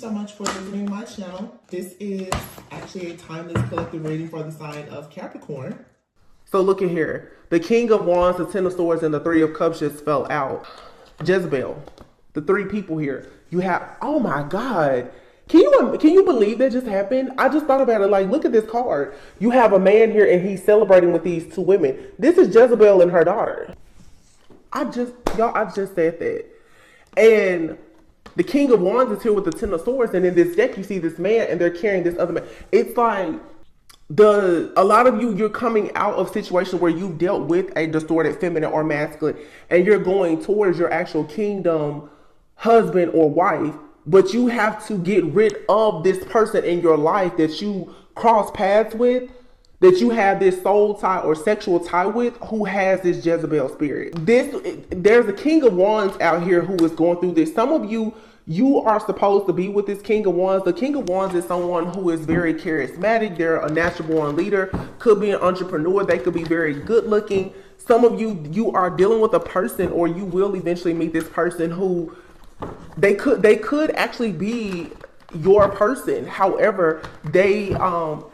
so much for visiting my channel. This is actually a timeless collective reading for the sign of Capricorn. So look at here. The King of Wands, the Ten of Swords, and the Three of Cups just fell out. Jezebel, the three people here. You have, oh my God. Can you believe that just happened? I just thought about it. Like, look at this card. You have a man here and he's celebrating with these two women. This is Jezebel and her daughter. I just said that. And the King of Wands is here with the Ten of Swords. And in this deck, you see this man and they're carrying this other man. It's like a lot of you're coming out of situations where you've dealt with a distorted feminine or masculine and you're going towards your actual kingdom husband or wife. But you have to get rid of this person in your life that you cross paths with, that you have this soul tie or sexual tie with, who has this Jezebel spirit. There's a King of Wands out here who is going through this. Some of you are supposed to be with this King of Wands. The King of Wands is someone who is very charismatic. They're a natural born leader, could be an entrepreneur. They could be very good looking. Some of you are dealing with a person, or you will eventually meet this person who they could actually be your person. However, they have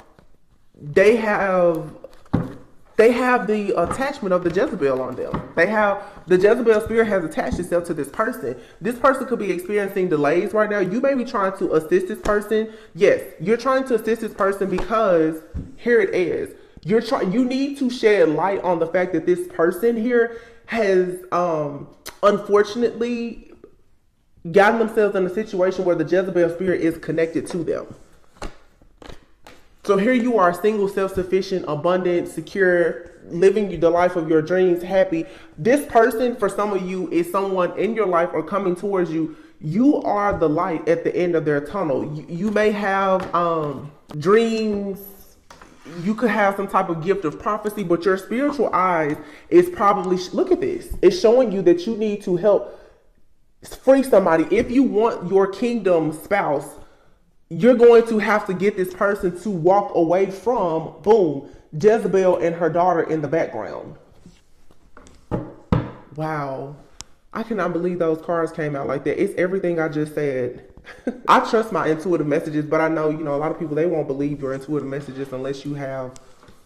the attachment of the Jezebel on them. The Jezebel spirit has attached itself to this person. This person could be experiencing delays right now. You may be trying to assist this person. Yes, you're trying to assist this person because here it is. You need to shed light on the fact that this person here has unfortunately gotten themselves in a situation where the Jezebel spirit is connected to them. So here you are, single, self-sufficient, abundant, secure, living the life of your dreams, happy. This person, for some of you, is someone in your life or coming towards you. You are the light at the end of their tunnel. You may have dreams. You could have some type of gift of prophecy, but your spiritual eyes is probably, look at this. It's showing you that you need to help free somebody. If you want your kingdom spouse, you're going to have to get this person to walk away from, boom, Jezebel and her daughter in the background. Wow. I cannot believe those cards came out like that. It's everything I just said. I trust my intuitive messages, but I know, a lot of people, they won't believe your intuitive messages unless you have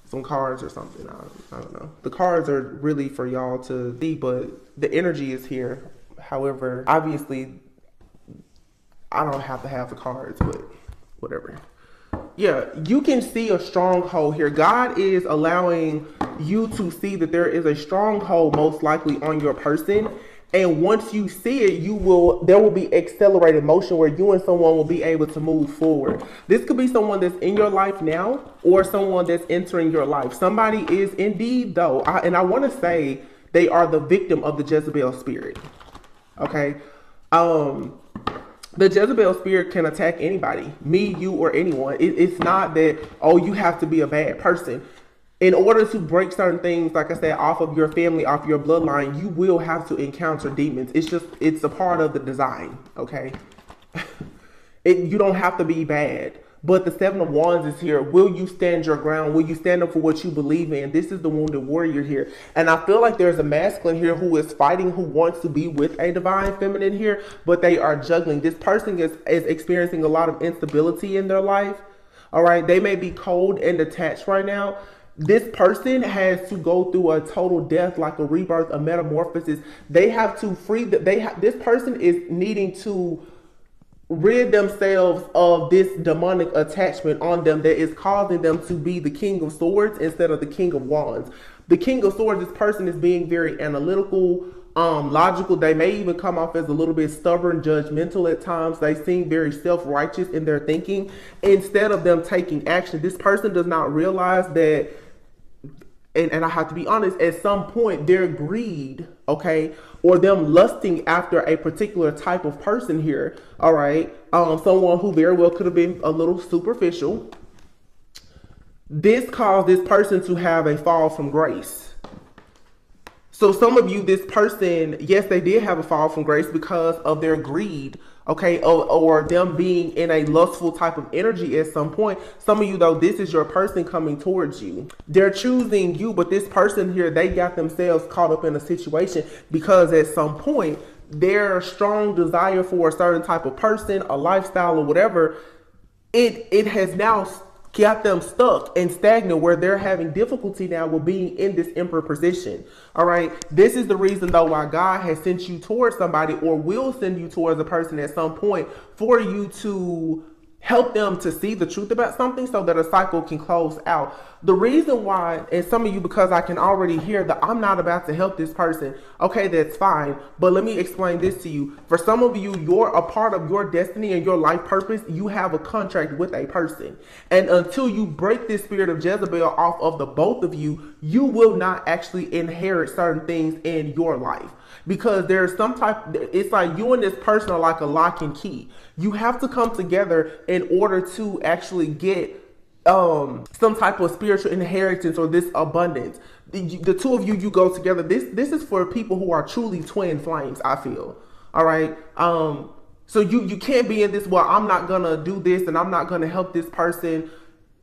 some cards or something. I don't know. The cards are really for y'all to see, but the energy is here. However, obviously, I don't have to have the cards, but whatever. Yeah, you can see a stronghold here. God is allowing you to see that there is a stronghold most likely on your person. And once you see it, there will be accelerated motion where you and someone will be able to move forward. This could be someone that's in your life now or someone that's entering your life. Somebody is indeed, though, and I want to say they are the victim of the Jezebel spirit. Okay. The Jezebel spirit can attack anybody, me, you, or anyone. It's not that, oh, you have to be a bad person. In order to break certain things, like I said, off of your family, off your bloodline, you will have to encounter demons. It's a part of the design. Okay. You don't have to be bad. But the Seven of Wands is here. Will you stand your ground? Will you stand up for what you believe in? This is the wounded warrior here. And I feel like there's a masculine here who is fighting, who wants to be with a divine feminine here, but they are juggling. This person is experiencing a lot of instability in their life. All right. They may be cold and detached right now. This person has to go through a total death, like a rebirth, a metamorphosis. They have to free this person is needing to rid themselves of this demonic attachment on them that is causing them to be the King of Swords instead of the King of Wands. The King of Swords, this person is being very analytical, logical. They may even come off as a little bit stubborn, judgmental at times. They seem very self-righteous in their thinking. Instead of them taking action, this person does not realize that, and I have to be honest, at some point their greed, okay, or them lusting after a particular type of person here, all right, someone who very well could have been a little superficial. This caused this person to have a fall from grace. So some of you, this person, yes, they did have a fall from grace because of their greed, okay, or them being in a lustful type of energy at some point. Some of you, though, this is your person coming towards you. They're choosing you, but this person here, they got themselves caught up in a situation because at some point their strong desire for a certain type of person, a lifestyle or whatever, it has now got them stuck and stagnant where they're having difficulty now with being in this emperor position. All right. This is the reason though why God has sent you towards somebody, or will send you towards a person at some point, for you to help them to see the truth about something so that a cycle can close out. The reason why, and some of you, because I can already hear that I'm not about to help this person. Okay, that's fine. But let me explain this to you. For some of you, you're a part of your destiny and your life purpose. You have a contract with a person. And until you break this spirit of Jezebel off of the both of you, you will not actually inherit certain things in your life. Because there's some type, it's like you and this person are like a lock and key. You have to come together in order to actually get some type of spiritual inheritance or this abundance. The two of you go together. This is for people who are truly twin flames, I feel. All right. So you can't be in this, well, I'm not gonna do this and I'm not gonna help this person.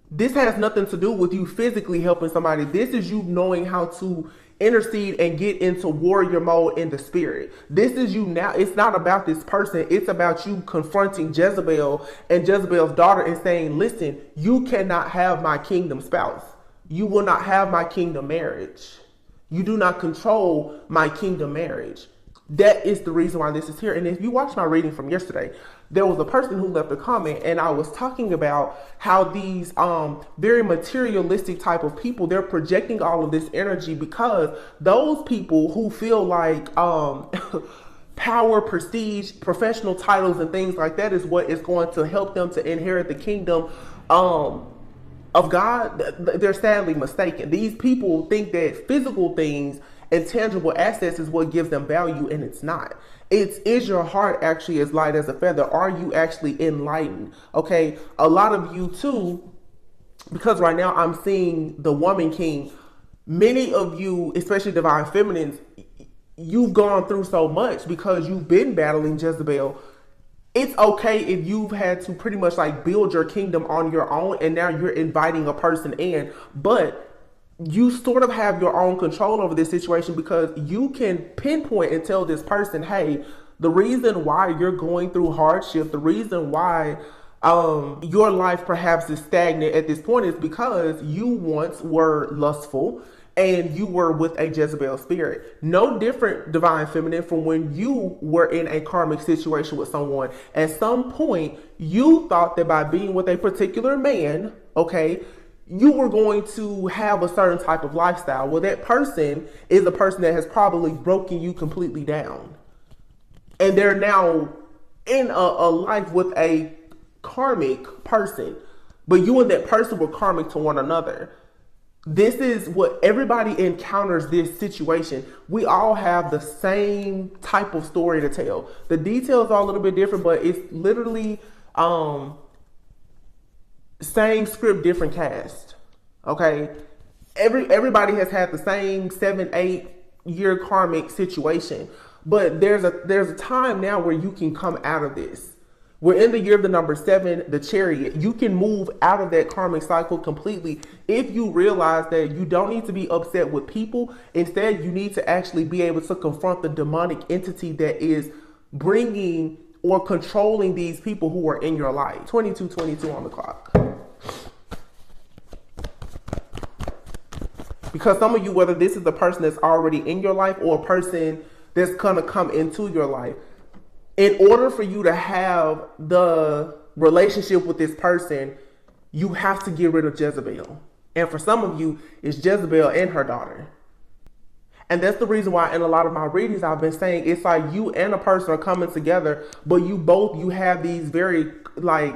This has nothing to do with you physically helping somebody. This is you knowing how to intercede and get into warrior mode in the spirit. This is you now. It's not about this person. It's about you confronting Jezebel and Jezebel's daughter and saying, listen, you cannot have my kingdom spouse. You will not have my kingdom marriage. You do not control my kingdom marriage. That is the reason why this is here. And if you watch my reading from yesterday, there was a person who left a comment, and I was talking about how these very materialistic type of people, they're projecting all of this energy because those people who feel like power, prestige, professional titles and things like that is what is going to help them to inherit the kingdom of God, they're sadly mistaken. These people think that physical things and tangible assets is what gives them value, and it's not. Is your heart actually as light as a feather? Are you actually enlightened? Okay, a lot of you too, because right now I'm seeing the woman king. Many of you, especially divine feminines, you've gone through so much because you've been battling Jezebel. It's okay if you've had to pretty much like build your kingdom on your own and now you're inviting a person in, but you sort of have your own control over this situation because you can pinpoint and tell this person, hey, the reason why you're going through hardship, the reason why your life perhaps is stagnant at this point is because you once were lustful and you were with a Jezebel spirit. No different, divine feminine, from when you were in a karmic situation with someone. At some point, you thought that by being with a particular man, okay, you were going to have a certain type of lifestyle. Well, that person is a person that has probably broken you completely down. And they're now in a life with a karmic person. But you and that person were karmic to one another. This is what everybody encounters this situation. We all have the same type of story to tell. The details are a little bit different, but it's literally same script, different cast. Okay, everybody has had the same 7-8 year karmic situation, but there's a time now where you can come out of this. We're in the year of the number 7, the Chariot. You can move out of that karmic cycle completely if you realize that you don't need to be upset with people. Instead, you need to actually be able to confront the demonic entity that is bringing or controlling these people who are in your life. 22:22 on the clock. Because some of you, whether this is the person that's already in your life or a person that's going to come into your life, in order for you to have the relationship with this person, you have to get rid of Jezebel. And for some of you, it's Jezebel and her daughter. And that's the reason why in a lot of my readings, I've been saying it's like you and a person are coming together, but you have these very like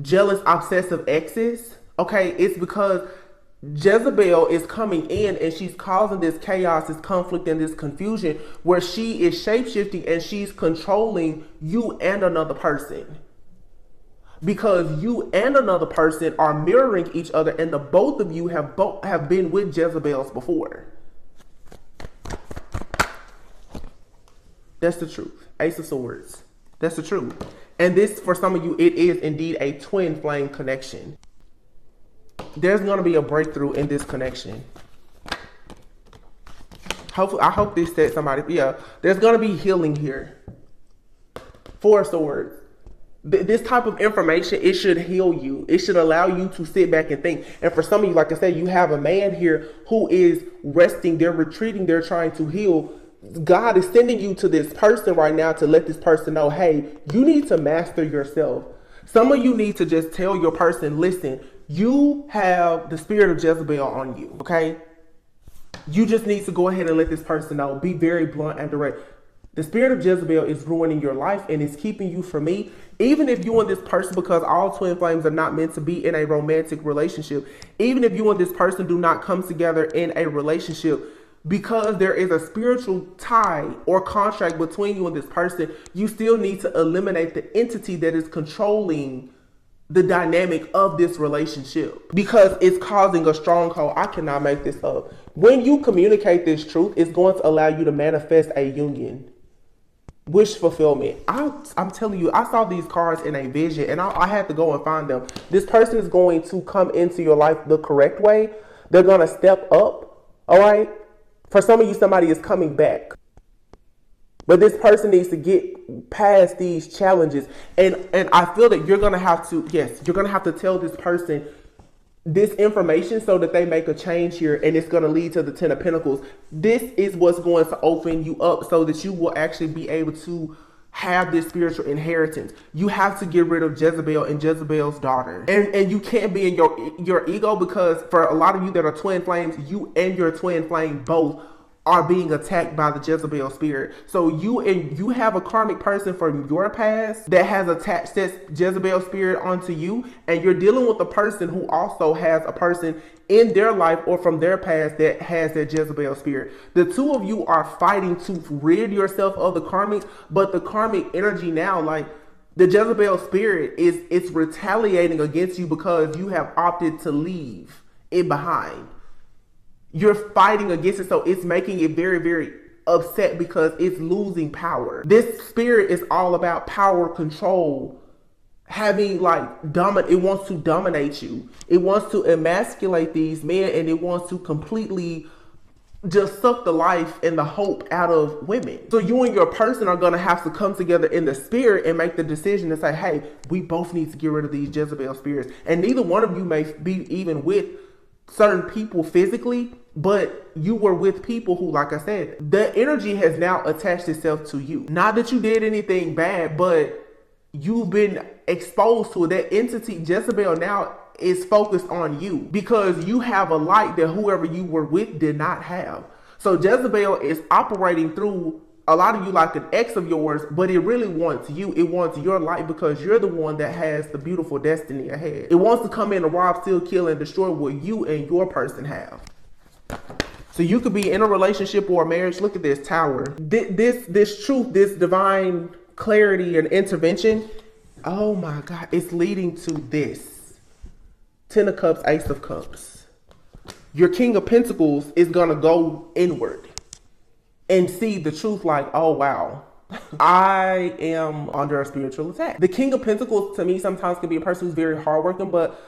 jealous, obsessive exes. Okay, it's because Jezebel is coming in and she's causing this chaos, this conflict, and this confusion where she is shapeshifting and she's controlling you and another person. Because you and another person are mirroring each other, and the both of you have been with Jezebels before. That's the truth. Ace of Swords. That's the truth. And this, for some of you, it is indeed a twin flame connection. There's going to be a breakthrough in this connection. Hopefully, I hope this said somebody. Yeah, there's gonna be healing here. Four of Swords. This type of information, it should heal you. It should allow you to sit back and think. And for some of you, like I said, you have a man here who is resting. They're retreating. They're trying to heal. God is sending you to this person right now to let this person know, hey, you need to master yourself. Some of you need to just tell your person, listen, you have the spirit of Jezebel on you, okay? You just need to go ahead and let this person know. Be very blunt and direct. The spirit of Jezebel is ruining your life and is keeping you from me. Even if you and this person, because all twin flames are not meant to be in a romantic relationship, even if you and this person do not come together in a relationship, because there is a spiritual tie or contract between you and this person, you still need to eliminate the entity that is controlling the dynamic of this relationship, because it's causing a stronghold. I cannot make this up. When you communicate this truth, it's going to allow you to manifest a union. Wish fulfillment. I'm telling you, I saw these cards in a vision and I had to go and find them. This person is going to come into your life the correct way. They're going to step up. All right. For some of you, somebody is coming back. But this person needs to get past these challenges. And I feel that you're going to have to, yes, you're going to have to tell this person this information so that they make a change here, and it's going to lead to the Ten of Pentacles. This is what's going to open you up so that you will actually be able to have this spiritual inheritance. You have to get rid of Jezebel and Jezebel's daughter. And you can't be in your ego, because for a lot of you that are twin flames, you and your twin flame both are being attacked by the Jezebel spirit. So you have a karmic person from your past that has attached this Jezebel spirit onto you, and you're dealing with a person who also has a person in their life or from their past that has that Jezebel spirit. The two of you are fighting to rid yourself of the karmic, but the karmic energy now, like the Jezebel spirit, it's retaliating against you because you have opted to leave it behind. You're fighting against it, so it's making it very, very upset because it's losing power. This spirit is all about power, control, having like it wants to dominate you. It wants to emasculate these men, and it wants to completely just suck the life and the hope out of women. So you and your person are going to have to come together in the spirit and make the decision to say, hey, we both need to get rid of these Jezebel spirits. And neither one of you may be even with certain people physically, but you were with people who, like I said, the energy has now attached itself to you. Not that you did anything bad, but you've been exposed to it. That entity, Jezebel, now is focused on you because you have a light that whoever you were with did not have. So Jezebel is operating through a lot of you like an ex of yours, but it really wants you. It wants your light because you're the one that has the beautiful destiny ahead. It wants to come in and rob, steal, kill, and destroy what you and your person have. So you could be in a relationship or a marriage. Look at this Tower. This truth, this divine clarity and intervention. Oh my God, it's leading to this. Ten of Cups, Ace of Cups. Your King of Pentacles is going to go inward and see the truth like, oh wow, I am under a spiritual attack. The King of Pentacles to me sometimes can be a person who's very hardworking, but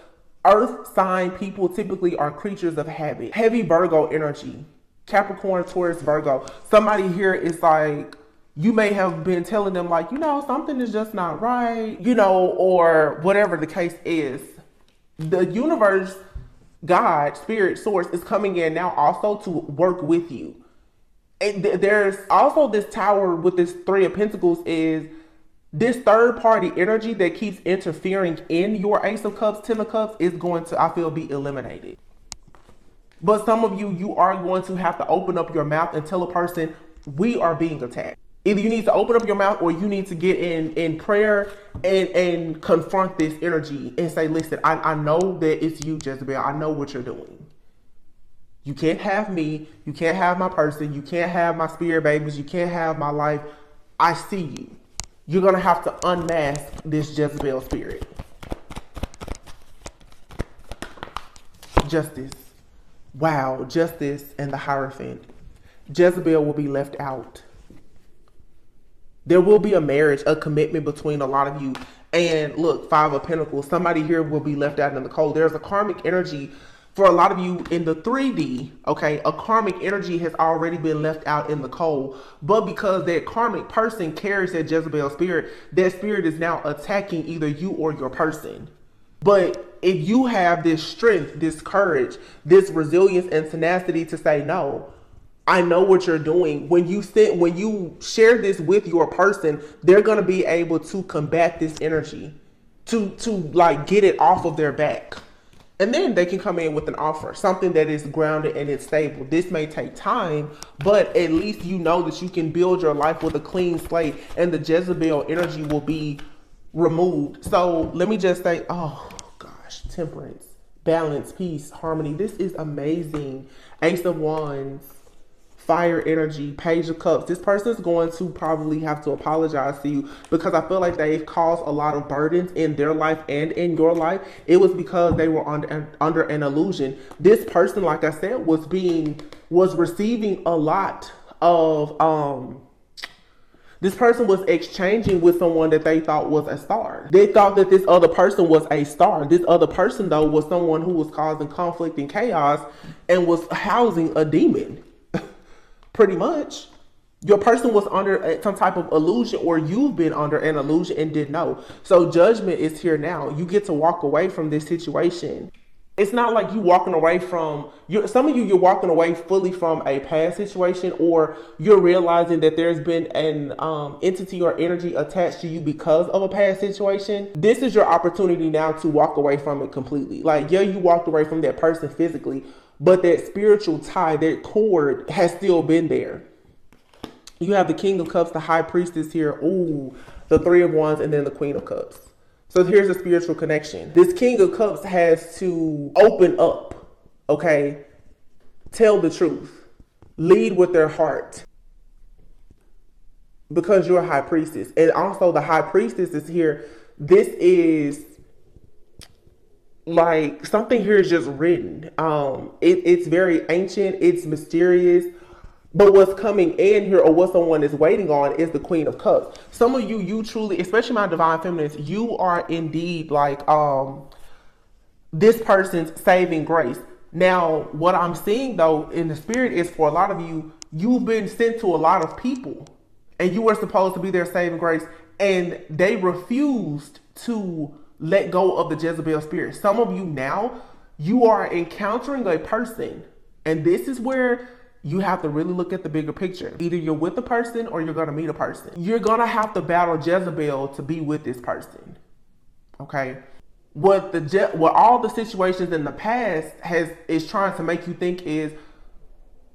earth sign people typically are creatures of habit. Heavy Virgo energy. Capricorn, Taurus, Virgo. Somebody here is like, you may have been telling them like, you know, something is just not right, you know, or whatever the case is. The universe, God, spirit, source is coming in now also to work with you. And there's also this Tower with this Three of Pentacles is this third party energy that keeps interfering in your Ace of Cups, Ten of Cups is going to, I feel, be eliminated. But some of you are going to have to open up your mouth and tell a person, we are being attacked. Either you need to open up your mouth or you need to get in prayer and confront this energy and say, listen, I know that it's you, Jezebel. I know what you're doing. You can't have me. You can't have my person. You can't have my spirit babies. You can't have my life. I see you. You're going to have to unmask this Jezebel spirit. Justice. Wow. Justice and the Hierophant. Jezebel will be left out. There will be a marriage, a commitment between a lot of you. And look, Five of Pentacles. Somebody here will be left out in the cold. There's a karmic energy For a lot of you in the 3D, okay, a karmic energy has already been left out in the cold. But because that karmic person carries that Jezebel spirit, that spirit is now attacking either you or your person. But if you have this strength, this courage, this resilience and tenacity to say, no, I know what you're doing. When you share this with your person, they're going to be able to combat this energy, to like get it off of their back. And then they can come in with an offer, something that is grounded and it's stable. This may take time, but at least you know that you can build your life with a clean slate and the Jezebel energy will be removed. So let me just say, oh gosh, temperance, balance, peace, harmony. This is amazing. Ace of Wands, fire energy, Page of Cups. This person is going to probably have to apologize to you because I feel like they've caused a lot of burdens in their life and in your life. It was because they were under an illusion. This person, like I said, was receiving a lot of this person was exchanging with someone that they thought was a star. They thought that this other person was a star. This other person, though, was someone who was causing conflict and chaos and was housing a demon. Pretty much. Your person was under some type of illusion, or you've been under an illusion and didn't know. So judgment is here now. You get to walk away from this situation. It's not like you walking away from, some of you're walking away fully from a past situation, or you're realizing that there's been an entity or energy attached to you because of a past situation. This is your opportunity now to walk away from it completely. Like, yeah, you walked away from that person physically, but that spiritual tie, that cord has still been there. You have the King of Cups, the High Priestess here. Ooh, the Three of Wands, and then the Queen of Cups. So here's a spiritual connection. This King of Cups has to open up, okay? Tell the truth. Lead with their heart. Because you're a High Priestess. And also the High Priestess is here. This is like something here is just written. It's very ancient. It's mysterious. But what's coming in here, or what someone is waiting on, is the Queen of Cups. Some of you, you truly, especially my divine feminines, you are indeed like this person's saving grace. Now, what I'm seeing though in the spirit is, for a lot of you, you've been sent to a lot of people and you were supposed to be their saving grace, and they refused to let go of the Jezebel spirit. Some of you now, you are encountering a person, and this is where you have to really look at the bigger picture. Either you're with a person or you're going to meet a person. You're going to have to battle Jezebel to be with this person. Okay? What all the situations in the past is trying to make you think is,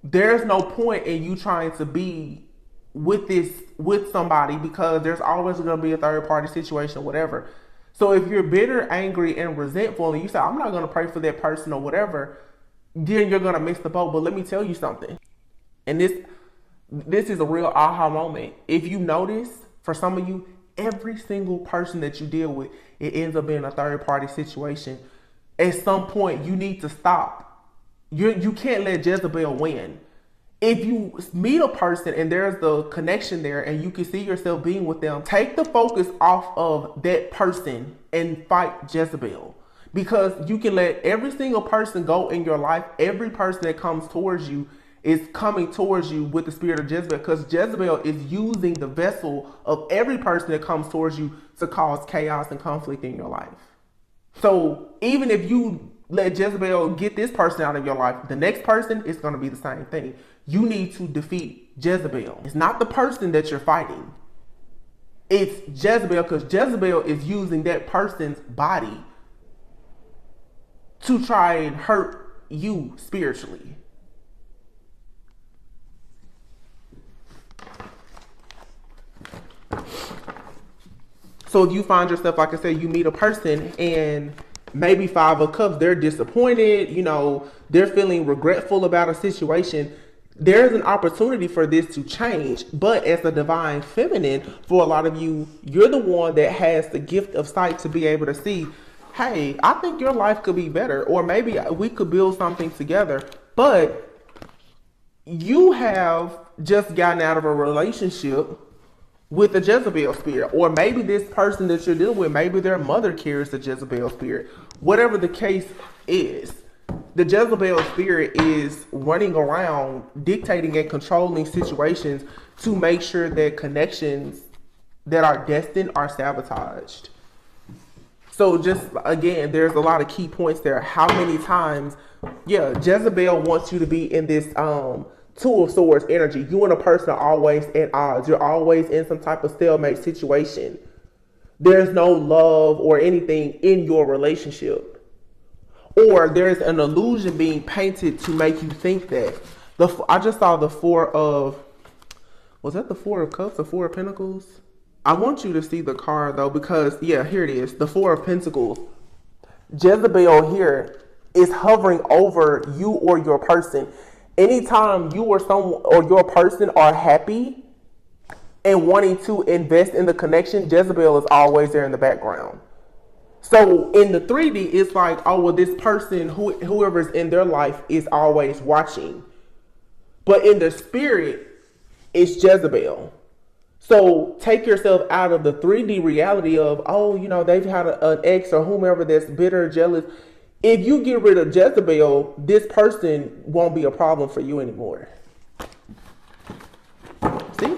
there's no point in you trying to be with somebody, because there's always going to be a third party situation, whatever. So if you're bitter, angry, and resentful, and you say, I'm not going to pray for that person or whatever, then you're going to miss the boat. But let me tell you something. And this is a real aha moment. If you notice, for some of you, every single person that you deal with, it ends up being a third party situation. At some point, you need to stop. You can't let Jezebel win. If you meet a person and there's the connection there and you can see yourself being with them, take the focus off of that person and fight Jezebel. Because you can let every single person go in your life. Every person that comes towards you is coming towards you with the spirit of Jezebel, because Jezebel is using the vessel of every person that comes towards you to cause chaos and conflict in your life. So even if you let Jezebel get this person out of your life, the next person is going to be the same thing. You need to defeat Jezebel. It's not the person that you're fighting. It's Jezebel, because Jezebel is using that person's body to try and hurt you spiritually. So if you find yourself, like I said, you meet a person and maybe Five of Cups, they're disappointed, they're feeling regretful about a situation, there's an opportunity for this to change. But as a divine feminine, for a lot of you, you're the one that has the gift of sight to be able to see, hey, I think your life could be better, or maybe we could build something together. But you have just gotten out of a relationship with the Jezebel spirit, or maybe this person that you're dealing with, maybe their mother carries the Jezebel spirit. Whatever the case is, The Jezebel spirit is running around dictating and controlling situations to make sure that connections that are destined are sabotaged. So just again, there's a lot of key points there. How many times, Jezebel wants you to be in this Two of Swords energy. You and a person are always at odds. You're always in some type of stalemate situation. There's no love or anything in your relationship. Or there's an illusion being painted to make you think that. I just saw the was that the Four of Cups or Four of Pentacles? I want you to see the card though, because here it is, the Four of Pentacles. Jezebel here is hovering over you or your person. Anytime you or someone or your person are happy and wanting to invest in the connection, Jezebel is always there in the background. So in the 3D, it's like, oh, well, this person, whoever's in their life is always watching. But in the spirit, it's Jezebel. So take yourself out of the 3D reality of, oh, they've had an ex or whomever that's bitter, jealous. If you get rid of Jezebel, this person won't be a problem for you anymore. See?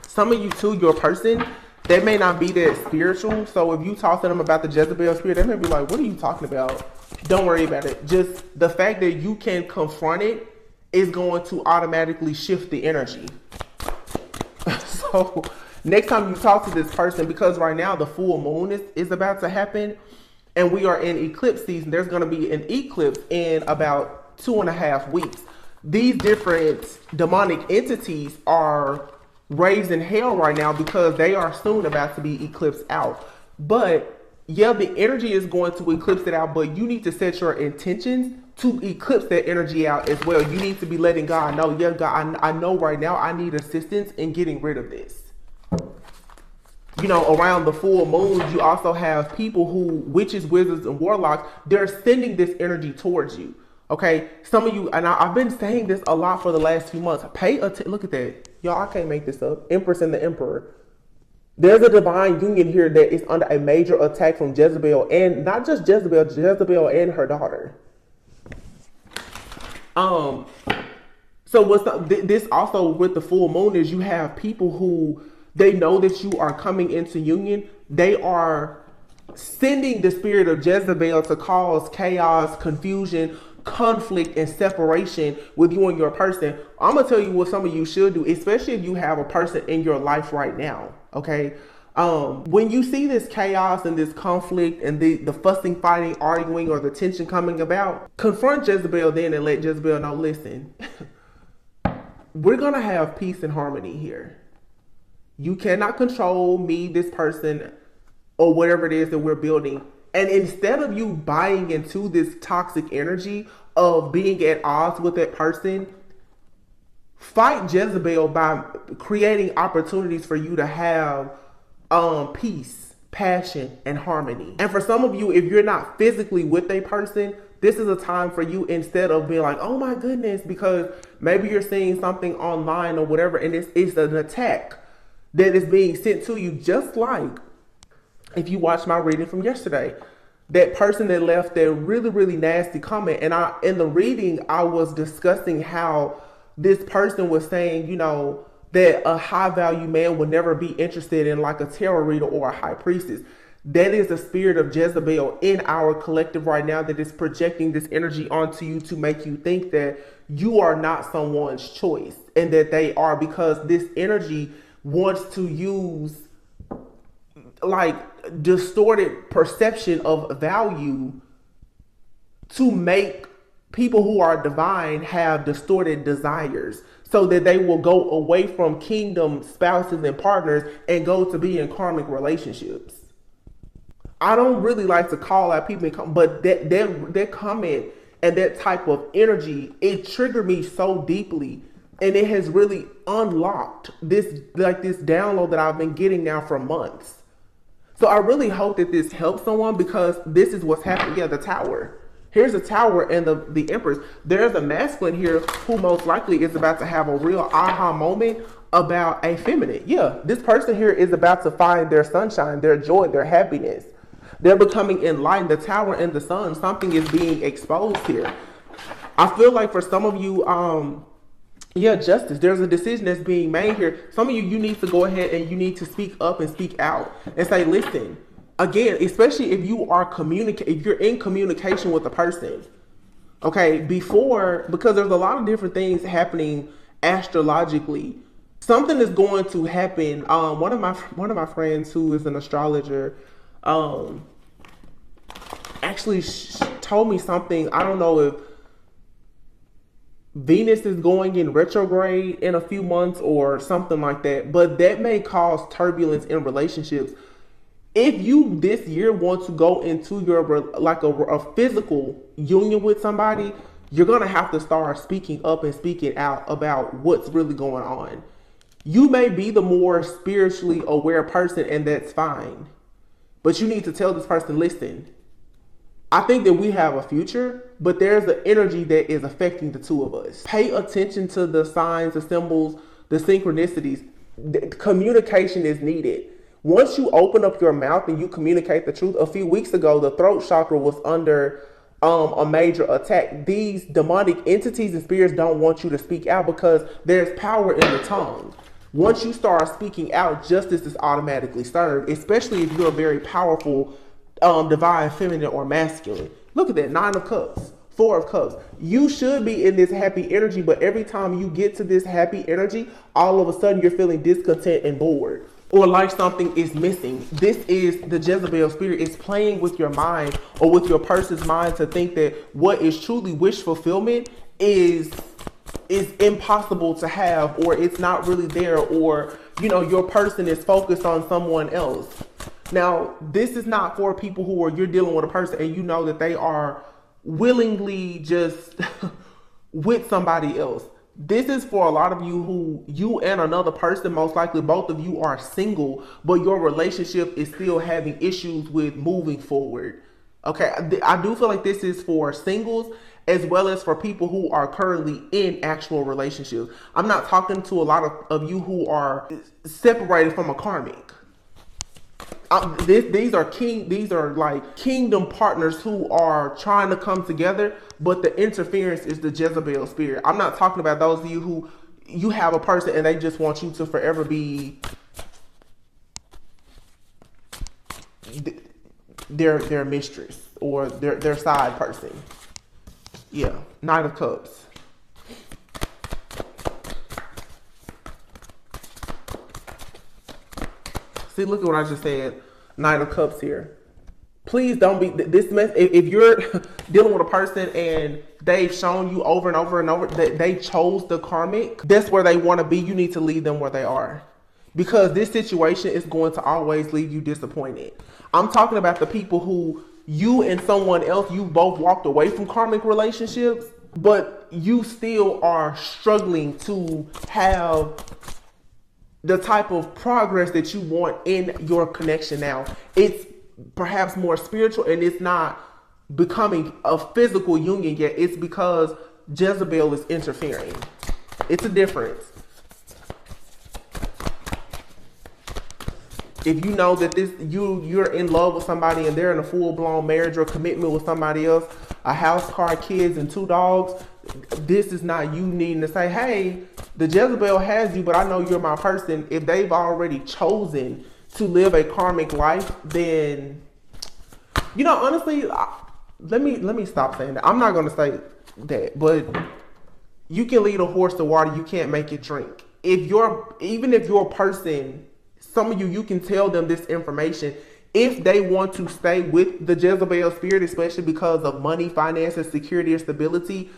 Some of you too, your person, they may not be that spiritual. So if you talk to them about the Jezebel spirit, they may be like, what are you talking about? Don't worry about it. Just the fact that you can confront it is going to automatically shift the energy. So next time you talk to this person, because right now the full moon is about to happen and we are in eclipse season, there's going to be an eclipse in about 2.5 weeks. These different demonic entities are raising hell right now because they are soon about to be eclipsed out. But the energy is going to eclipse it out, but you need to set your intentions to eclipse that energy out as well. You need to be letting God know, God, I know right now I need assistance in getting rid of this. Around the full moons, you also have people who, witches, wizards, and warlocks, they're sending this energy towards you. Okay, some of you, and I've been saying this a lot for the last few months. Look at that. Y'all, I can't make this up. Empress and the Emperor. There's a divine union here that is under a major attack from Jezebel, and not just Jezebel and her daughter. So this also with the full moon is you have people who they know that you are coming into union. They are sending the spirit of Jezebel to cause chaos, confusion, conflict, and separation with you and your person. I'm gonna tell you what some of you should do, especially if you have a person in your life right now. Okay. When you see this chaos and this conflict and the fussing, fighting, arguing, or the tension coming about, confront Jezebel then and let Jezebel know, listen, we're going to have peace and harmony here. You cannot control me, this person, or whatever it is that we're building. And instead of you buying into this toxic energy of being at odds with that person, fight Jezebel by creating opportunities for you to have peace, passion, and harmony. And for some of you, if you're not physically with a person, this is a time for you, instead of being like, oh my goodness, because maybe you're seeing something online or whatever, and it's an attack that is being sent to you. Just like if you watched my reading from yesterday, that person that left that really, really nasty comment. And in the reading, I was discussing how this person was saying, that a high value man would never be interested in like a tarot reader or a high priestess. That is the spirit of Jezebel in our collective right now that is projecting this energy onto you to make you think that you are not someone's choice, and that they are, because this energy wants to use like distorted perception of value to make people who are divine have distorted desires, so that they will go away from kingdom spouses and partners and go to be in karmic relationships. I don't really like to call out people, but that comment and that type of energy, it triggered me so deeply. And it has really unlocked this download that I've been getting now for months. So I really hope that this helps someone, because this is what's happening. Yeah, the Tower. Here's a Tower and the Empress. There's a masculine here who most likely is about to have a real aha moment about a feminine. Yeah, this person here is about to find their sunshine, their joy, their happiness. They're becoming enlightened. The tower and the sun, something is being exposed here. I feel like for some of you, yeah, justice. There's a decision that's being made here. Some of you, you need to go ahead and you need to speak up and speak out and say, listen, again, especially if you are if you're in communication with a person, okay, because there's a lot of different things happening astrologically. Something is going to happen. One of my friends who is an astrologer, actually told me something. I don't know if Venus is going in retrograde in a few months or something like that, but that may cause turbulence in relationships. If you this year want to go into your like a physical union with somebody, you're gonna have to start speaking up and speaking out about what's really going on. You may be the more spiritually aware person, and that's fine, but you need to tell this person, listen, I think that we have a future, but there's an energy that is affecting the two of us. Pay attention to the signs, the symbols, the synchronicities. Communication is needed. Once you open up your mouth and you communicate the truth, a few weeks ago, the throat chakra was under a major attack. These demonic entities and spirits don't want you to speak out because there's power in the tongue. Once you start speaking out, justice is automatically served, especially if you're a very powerful divine feminine or masculine. Look at that, 9 of Cups, 4 of Cups. You should be in this happy energy, but every time you get to this happy energy, all of a sudden you're feeling discontent and bored, or like something is missing. This is the Jezebel spirit. It's playing with your mind or with your person's mind to think that what is truly wish fulfillment is impossible to have, or it's not really there, or your person is focused on someone else. Now, this is not for people who you're dealing with a person and you know that they are willingly just with somebody else. This is for a lot of you who you and another person, most likely both of you are single, but your relationship is still having issues with moving forward. Okay, I do feel like this is for singles as well as for people who are currently in actual relationships. I'm not talking to a lot of you who are separated from a karmic. These are like kingdom partners who are trying to come together, but the interference is the Jezebel spirit. I'm not talking about those of you who you have a person and they just want you to forever be their mistress or their side person. Yeah, 9 of Cups. See, look at what I just said. 9 of Cups here. Please don't be this mess. If you're dealing with a person and they've shown you over and over and over that they chose the karmic, that's where they want to be. You need to leave them where they are, because this situation is going to always leave you disappointed. I'm talking about the people who you and someone else, you both walked away from karmic relationships, but you still are struggling to have the type of progress that you want in your connection now. It's perhaps more spiritual and it's not becoming a physical union yet. It's because Jezebel is interfering. It's a difference. If you know that you're in love with somebody and they're in a full-blown marriage or commitment with somebody else, a house, car, kids, and 2 dogs, this is not you needing to say, hey, the Jezebel has you, but I know you're my person. If they've already chosen to live a karmic life, then, honestly, let me stop saying that. I'm not going to say that, but you can lead a horse to water. You can't make it drink. Even if your person, some of you can tell them this information. If they want to stay with the Jezebel spirit, especially because of money, finances, security, or stability,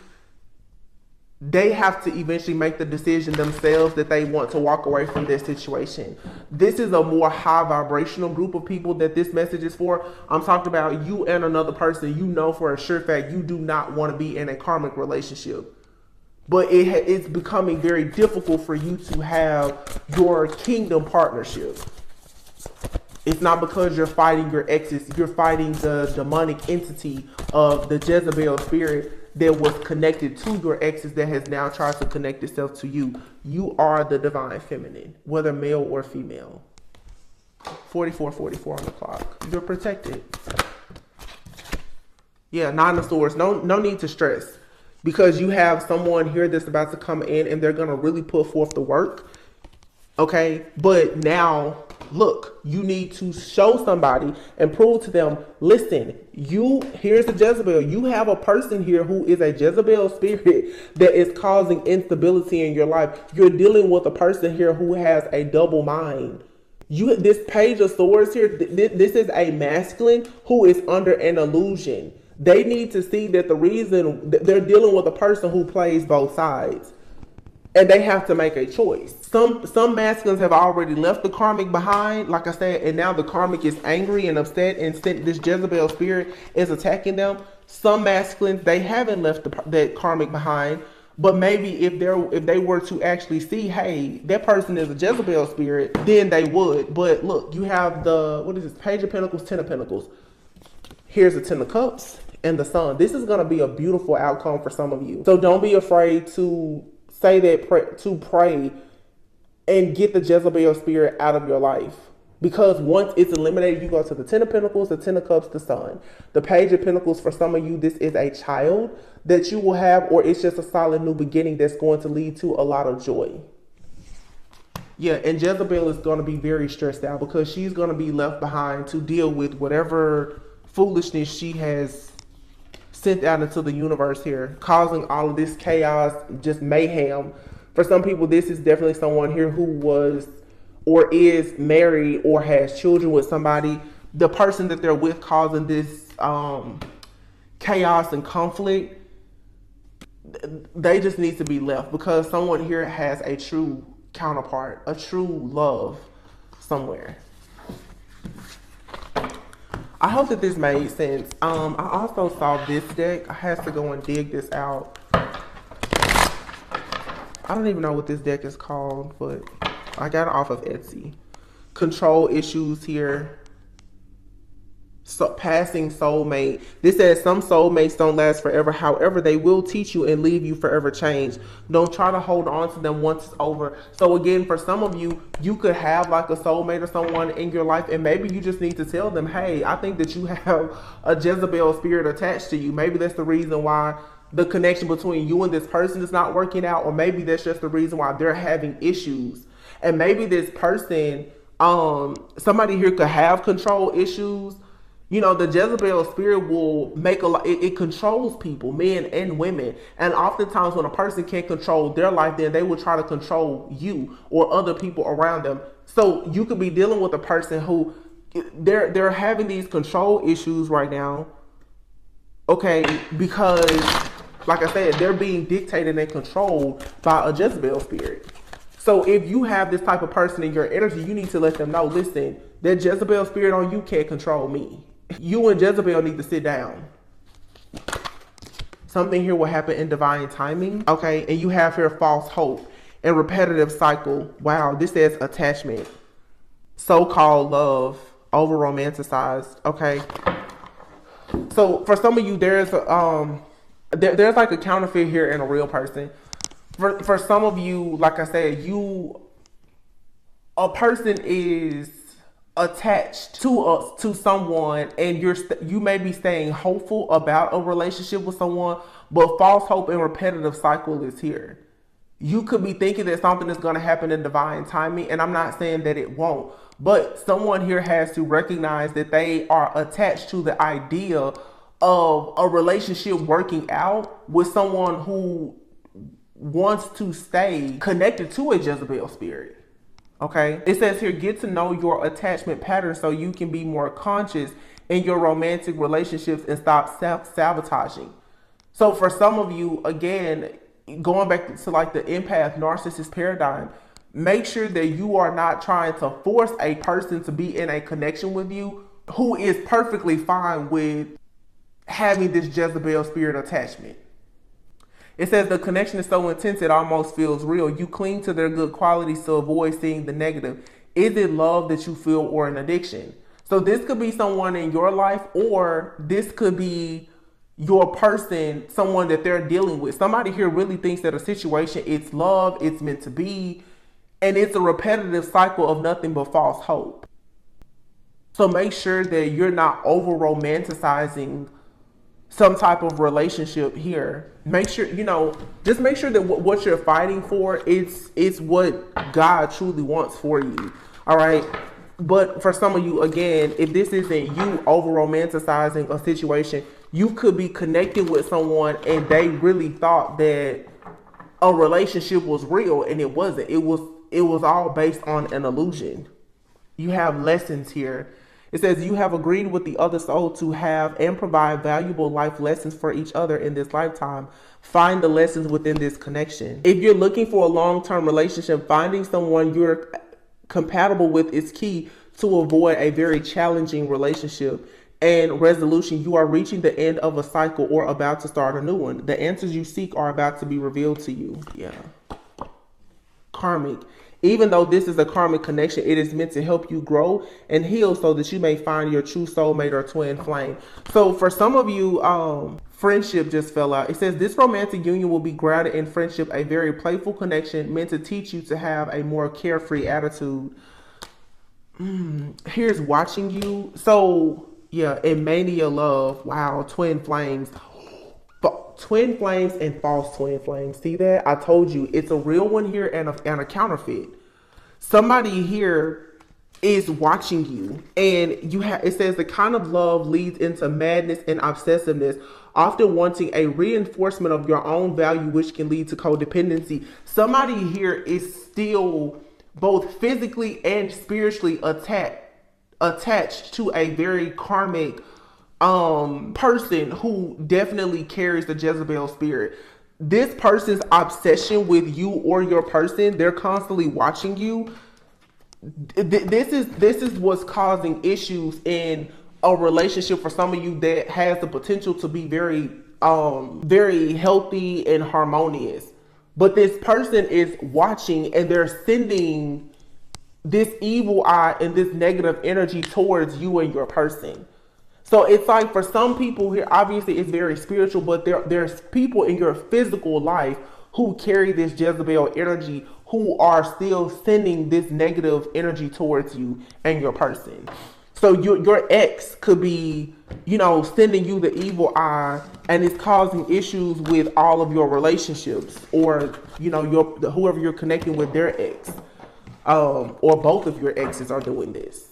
they have to eventually make the decision themselves that they want to walk away from this situation. This is a more high vibrational group of people that this message is for. I'm talking about you and another person. You know for a sure fact you do not want to be in a karmic relationship. But it's becoming very difficult for you to have your kingdom partnership. It's not because you're fighting your exes. You're fighting the demonic entity of the Jezebel spirit that was connected to your exes that has now tried to connect itself to you. You are the divine feminine, whether male or female. 44 on the clock. You're protected. Yeah, Nine of Swords. No need to stress, because you have someone here that's about to come in and they're going to really put forth the work. Okay, but now look, you need to show somebody and prove to them, listen, here's a Jezebel. You have a person here who is a Jezebel spirit that is causing instability in your life. You're dealing with a person here who has a double mind. This Page of Swords here, this is a masculine who is under an illusion. They need to see that the reason they're dealing with a person who plays both sides, and they have to make a choice. Some masculines have already left the karmic behind, like I said, and now the karmic is angry and upset, and this Jezebel spirit is attacking them. Some masculines, they haven't left that karmic behind, but maybe if they were to actually see, hey, that person is a Jezebel spirit, then they would. But look, you have what is this? Page of Pentacles, Ten of Pentacles. Here's the Ten of Cups and the Sun. This is going to be a beautiful outcome for some of you. So don't be afraid to say that, to pray and get the Jezebel spirit out of your life. Because once it's eliminated, you go to the Ten of Pentacles, the Ten of Cups, the Sun. The Page of Pentacles, for some of you, this is a child that you will have, or it's just a solid new beginning that's going to lead to a lot of joy. Yeah, and Jezebel is going to be very stressed out because she's going to be left behind to deal with whatever foolishness she has sent out into the universe here, causing all of this chaos, just mayhem. For some people, this is definitely someone here who was or is married or has children with somebody. The person that they're with causing this chaos and conflict, they just need to be left, because someone here has a true counterpart, a true love somewhere. I hope that this made sense. I also saw this deck. I had to go and dig this out. I don't even know what this deck is called, but I got it off of Etsy. Control issues here. So, passing soulmate. This says some soulmates don't last forever. However, they will teach you and leave you forever changed. Don't try to hold on to them once it's over. So again, for some of you, you could have like a soulmate or someone in your life, and maybe you just need to tell them, hey, I think that you have a Jezebel spirit attached to you. Maybe that's the reason why the connection between you and this person is not working out, or maybe that's just the reason why they're having issues. And maybe this person, somebody here could have control issues. You know, the Jezebel spirit will make a lot, it controls people, men and women. And oftentimes when a person can't control their life, then they will try to control you or other people around them. So you could be dealing with a person who they're having these control issues right now. Okay, because like I said, they're being dictated and controlled by a Jezebel spirit. So if you have this type of person in your energy, you need to let them know, listen, that Jezebel spirit on you can't control me. You and Jezebel need to sit down. Something here will happen in divine timing. Okay, and you have here false hope and repetitive cycle. Wow, this says attachment. So-called love, over romanticized. Okay. So for some of you, there's like a counterfeit here in a real person. For some of you, like I said, a person is attached to someone, and you may be staying hopeful about a relationship with someone, but false hope and repetitive cycle is here. You could be thinking that something is going to happen in divine timing, and I'm not saying that it won't, but someone here has to recognize that they are attached to the idea of a relationship working out with someone who wants to stay connected to a Jezebel spirit. Okay, it says here, get to know your attachment pattern so you can be more conscious in your romantic relationships and stop self-sabotaging. So for some of you, again, going back to like the empath narcissist paradigm, make sure that you are not trying to force a person to be in a connection with you who is perfectly fine with having this Jezebel spirit attachment. It says the connection is so intense it almost feels real. You cling to their good qualities to avoid seeing the negative. Is it love that you feel or an addiction? So this could be someone in your life, or this could be your person, someone that they're dealing with. Somebody here really thinks that a situation, it's love, it's meant to be, and it's a repetitive cycle of nothing but false hope. So make sure that you're not over romanticizing some type of relationship here. Make sure, just make sure that what you're fighting for is what God truly wants for you. All right. But for some of you, again, if this isn't you over romanticizing a situation, you could be connecting with someone and they really thought that a relationship was real, and it wasn't. It was all based on an illusion. You have lessons here. It says you have agreed with the other soul to have and provide valuable life lessons for each other in this lifetime. Find the lessons within this connection. If you're looking for a long-term relationship, finding someone you're compatible with is key to avoid a very challenging relationship and resolution. You are reaching the end of a cycle or about to start a new one. The answers you seek are about to be revealed to you. Yeah. Karmic. Even though this is a karmic connection, it is meant to help you grow and heal so that you may find your true soulmate or twin flame. So for some of you, friendship just fell out. It says this romantic union will be grounded in friendship, a very playful connection meant to teach you to have a more carefree attitude. Here's watching you. So yeah, in mania love. Wow, twin flames. Twin flames and false twin flames. See that? I told you it's a real one here and a counterfeit. Somebody here is watching you, and you have. It says the kind of love leads into madness and obsessiveness, often wanting a reinforcement of your own value, which can lead to codependency. Somebody here is still both physically and spiritually attached to a very karmic person who definitely carries the Jezebel spirit. This person's obsession with you or your person, they're constantly watching you. This is what's causing issues in a relationship for some of you that has the potential to be very very healthy and harmonious. But this person is watching and they're sending this evil eye and this negative energy towards you and your person. So it's like for some people here, obviously it's very spiritual, but there's people in your physical life who carry this Jezebel energy, who are still sending this negative energy towards you and your person. So your ex could be, sending you the evil eye, and it's causing issues with all of your relationships, or, whoever you're connecting with, their ex, or both of your exes are doing this.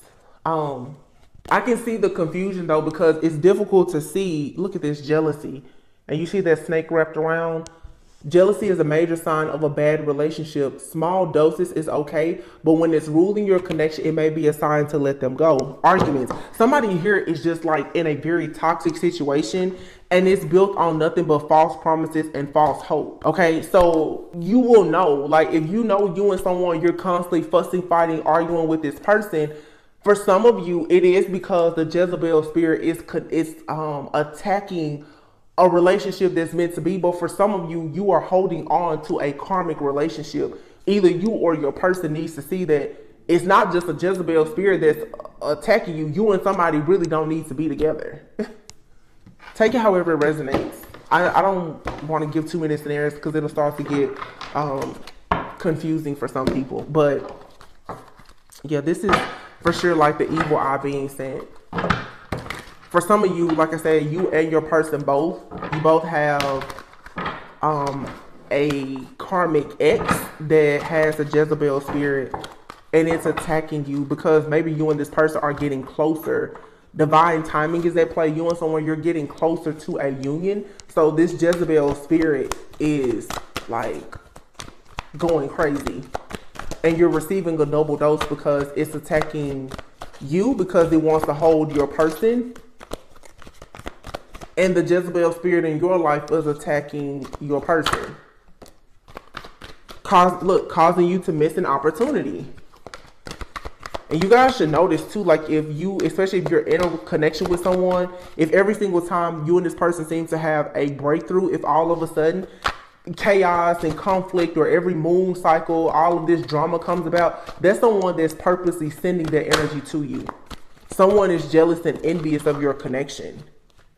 I can see the confusion though, because it's difficult to see. Look at this jealousy. And you see that snake wrapped around. Jealousy is a major sign of a bad relationship. Small doses is okay, but when it's ruling your connection, it may be a sign to let them go. Arguments. Somebody here is just like in a very toxic situation, and it's built on nothing but false promises and false hope. Okay, so you will know, like if you know you and someone, you're constantly fussing, fighting, arguing with this person. For some of you, it is because the Jezebel spirit is attacking a relationship that's meant to be. But for some of you, you are holding on to a karmic relationship. Either you or your person needs to see that it's not just a Jezebel spirit that's attacking you. You and somebody really don't need to be together. Take it however it resonates. I don't want to give too many scenarios because it'll start to get confusing for some people. But yeah, this is for sure like the evil eye being sent. For some of you, like I said, you and your person you both have a karmic ex that has a Jezebel spirit, and it's attacking you because maybe you and this person are getting closer. Divine timing is at play. You and someone, you're getting closer to a union. So this Jezebel spirit is like going crazy. And you're receiving a double dose because it's attacking you because it wants to hold your person. And the Jezebel spirit in your life is attacking your person. Causing you to miss an opportunity. And you guys should notice too, like especially if you're in a connection with someone, if every single time you and this person seem to have a breakthrough, if all of a sudden chaos and conflict, or every moon cycle, all of this drama comes about, that's someone that's purposely sending their energy to you. Someone is jealous and envious of your connection.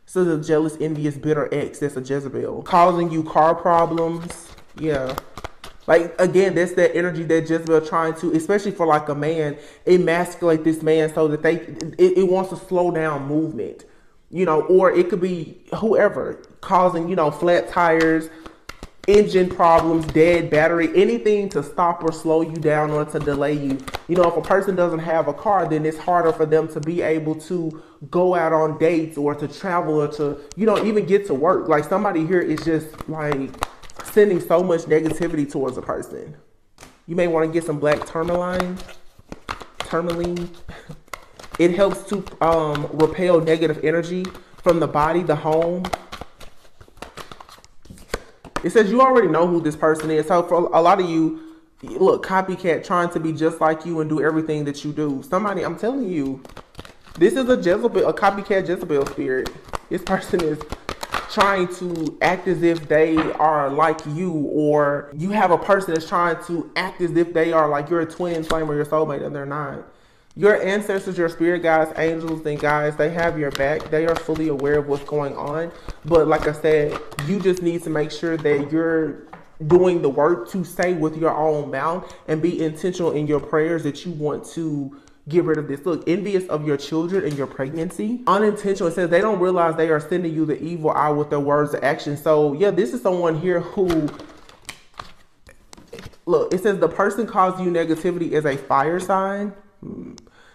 So the jealous, envious, bitter ex, that's a Jezebel. Causing you car problems. Yeah. Like, again, that's that energy that Jezebel trying to, especially for like a man, emasculate this man so that it wants to slow down movement, or it could be whoever causing, flat tires, engine problems, dead battery, anything to stop or slow you down or to delay you. If a person doesn't have a car, then it's harder for them to be able to go out on dates or to travel or to, even get to work. Like, somebody here is just like sending so much negativity towards a person. You may want to get some black tourmaline. It helps to repel negative energy from the body, the home. It says you already know who this person is. So for a lot of you, look, copycat, trying to be just like you and do everything that you do. Somebody, I'm telling you, this is a copycat Jezebel spirit. This person is trying to act as if they are like you, or you have a person that's trying to act as if they are like your twin flame or your soulmate, and they're not. Your ancestors, your spirit guides, angels, and guides, they have your back. They are fully aware of what's going on. But like I said, you just need to make sure that you're doing the work to say with your own mouth and be intentional in your prayers that you want to get rid of this. Look, envious of your children and your pregnancy. Unintentional, it says they don't realize they are sending you the evil eye with their words of action. So yeah, this is someone here who, look, it says the person causing you negativity is a fire sign.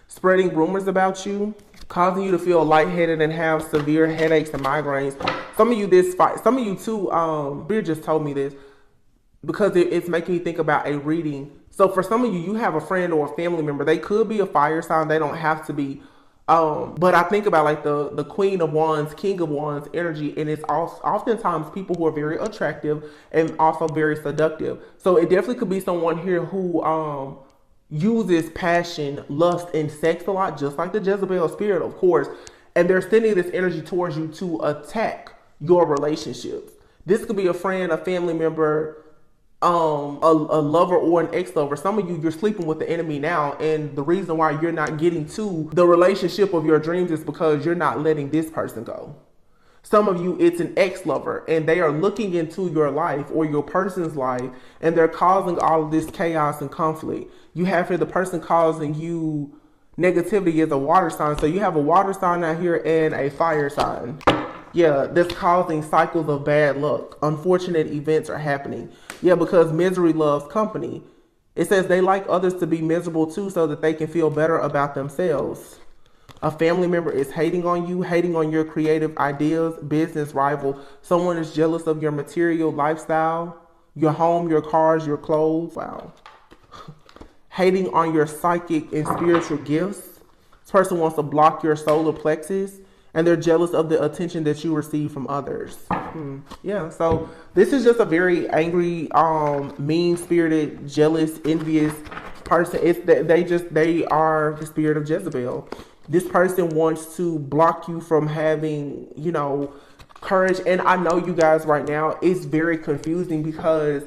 Spreading rumors about you, causing you to feel lightheaded and have severe headaches and migraines. Some of you too, Beer just told me this because it's making me think about a reading. So for some of you, you have a friend or a family member. They could be a fire sign. They don't have to be. But I think about like the Queen of Wands, King of Wands energy, and it's also oftentimes people who are very attractive and also very seductive. So it definitely could be someone here who uses passion, lust, and sex a lot, just like the Jezebel spirit, of course. And they're sending this energy towards you to attack your relationships. This could be a friend, a family member, a lover, or an ex-lover. Some of you, you're sleeping with the enemy now, and the reason why you're not getting to the relationship of your dreams is because you're not letting this person go. Some of you, it's an ex-lover, and they are looking into your life or your person's life, and they're causing all of this chaos and conflict. You have here the person causing you negativity is a water sign. So you have a water sign out here and a fire sign. Yeah, that's causing cycles of bad luck. Unfortunate events are happening. Yeah, because misery loves company. It says they like others to be miserable too so that they can feel better about themselves. A family member is hating on you, hating on your creative ideas, business rival. Someone is jealous of your material lifestyle, your home, your cars, your clothes. Wow. Hating on your psychic and spiritual gifts. This person wants to block your solar plexus, and they're jealous of the attention that you receive from others. Yeah, so this is just a very angry, mean-spirited, jealous, envious person. They are the spirit of Jezebel. This person wants to block you from having, courage. And I know you guys right now, it's very confusing because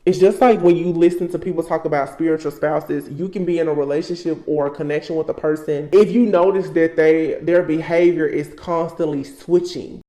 it's just like when you listen to people talk about spiritual spouses, you can be in a relationship or a connection with a person. If you notice that their behavior is constantly switching,